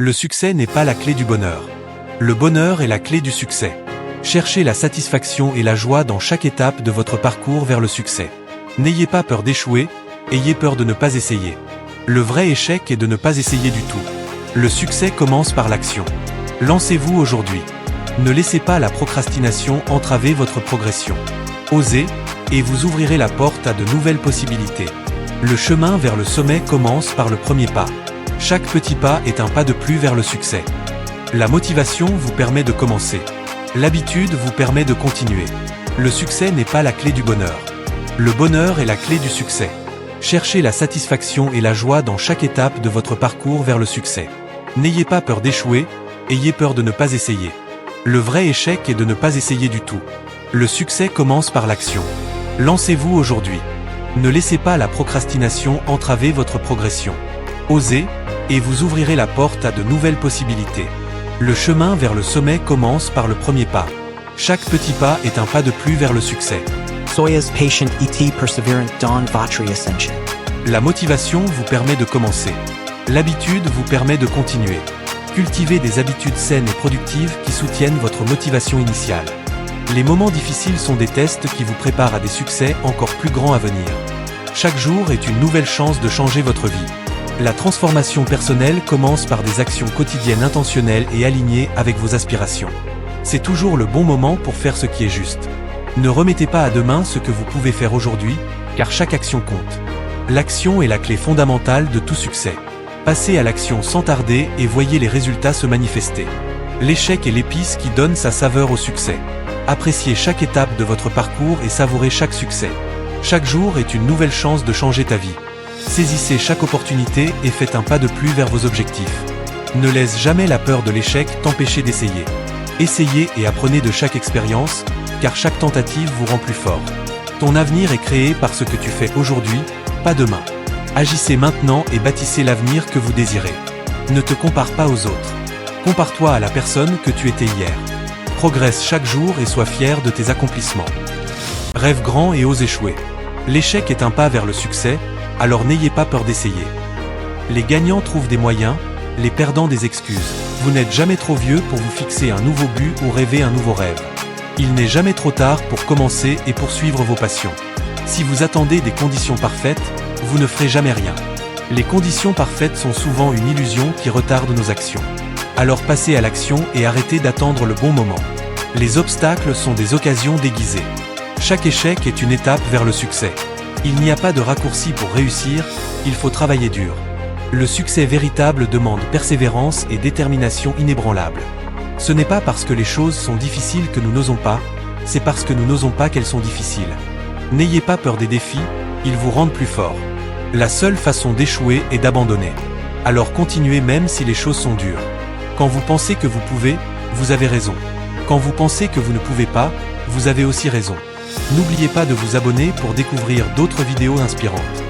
Le succès n'est pas la clé du bonheur. Le bonheur est la clé du succès. Cherchez la satisfaction et la joie dans chaque étape de votre parcours vers le succès. N'ayez pas peur d'échouer, ayez peur de ne pas essayer. Le vrai échec est de ne pas essayer du tout. Le succès commence par l'action. Lancez-vous aujourd'hui. Ne laissez pas la procrastination entraver votre progression. Osez, et vous ouvrirez la porte à de nouvelles possibilités. Le chemin vers le sommet commence par le premier pas. Chaque petit pas est un pas de plus vers le succès. La motivation vous permet de commencer. L'habitude vous permet de continuer. Le succès n'est pas la clé du bonheur. Le bonheur est la clé du succès. Cherchez la satisfaction et la joie dans chaque étape de votre parcours vers le succès. N'ayez pas peur d'échouer, ayez peur de ne pas essayer. Le vrai échec est de ne pas essayer du tout. Le succès commence par l'action. Lancez-vous aujourd'hui. Ne laissez pas la procrastination entraver votre progression. Osez, et vous ouvrirez la porte à de nouvelles possibilités. Le chemin vers le sommet commence par le premier pas. Chaque petit pas est un pas de plus vers le succès. Soyez patient et persévérant dans votre ascension. La motivation vous permet de commencer. L'habitude vous permet de continuer. Cultivez des habitudes saines et productives qui soutiennent votre motivation initiale. Les moments difficiles sont des tests qui vous préparent à des succès encore plus grands à venir. Chaque jour est une nouvelle chance de changer votre vie. La transformation personnelle commence par des actions quotidiennes intentionnelles et alignées avec vos aspirations. C'est toujours le bon moment pour faire ce qui est juste. Ne remettez pas à demain ce que vous pouvez faire aujourd'hui, car chaque action compte. L'action est la clé fondamentale de tout succès. Passez à l'action sans tarder et voyez les résultats se manifester. L'échec est l'épice qui donne sa saveur au succès. Appréciez chaque étape de votre parcours et savourez chaque succès. Chaque jour est une nouvelle chance de changer ta vie. Saisissez chaque opportunité et faites un pas de plus vers vos objectifs. Ne laisse jamais la peur de l'échec t'empêcher d'essayer. Essayez et apprenez de chaque expérience, car chaque tentative vous rend plus fort. Ton avenir est créé par ce que tu fais aujourd'hui, pas demain. Agissez maintenant et bâtissez l'avenir que vous désirez. Ne te compare pas aux autres. Compare-toi à la personne que tu étais hier. Progresse chaque jour et sois fier de tes accomplissements. Rêve grand et ose échouer. L'échec est un pas vers le succès, alors n'ayez pas peur d'essayer. Les gagnants trouvent des moyens, les perdants des excuses. Vous n'êtes jamais trop vieux pour vous fixer un nouveau but ou rêver un nouveau rêve. Il n'est jamais trop tard pour commencer et poursuivre vos passions. Si vous attendez des conditions parfaites, vous ne ferez jamais rien. Les conditions parfaites sont souvent une illusion qui retarde nos actions. Alors passez à l'action et arrêtez d'attendre le bon moment. Les obstacles sont des occasions déguisées. Chaque échec est une étape vers le succès. Il n'y a pas de raccourci pour réussir, il faut travailler dur. Le succès véritable demande persévérance et détermination inébranlable. Ce n'est pas parce que les choses sont difficiles que nous n'osons pas, c'est parce que nous n'osons pas qu'elles sont difficiles. N'ayez pas peur des défis, ils vous rendent plus fort. La seule façon d'échouer est d'abandonner. Alors continuez même si les choses sont dures. Quand vous pensez que vous pouvez, vous avez raison. Quand vous pensez que vous ne pouvez pas, vous avez aussi raison. N'oubliez pas de vous abonner pour découvrir d'autres vidéos inspirantes.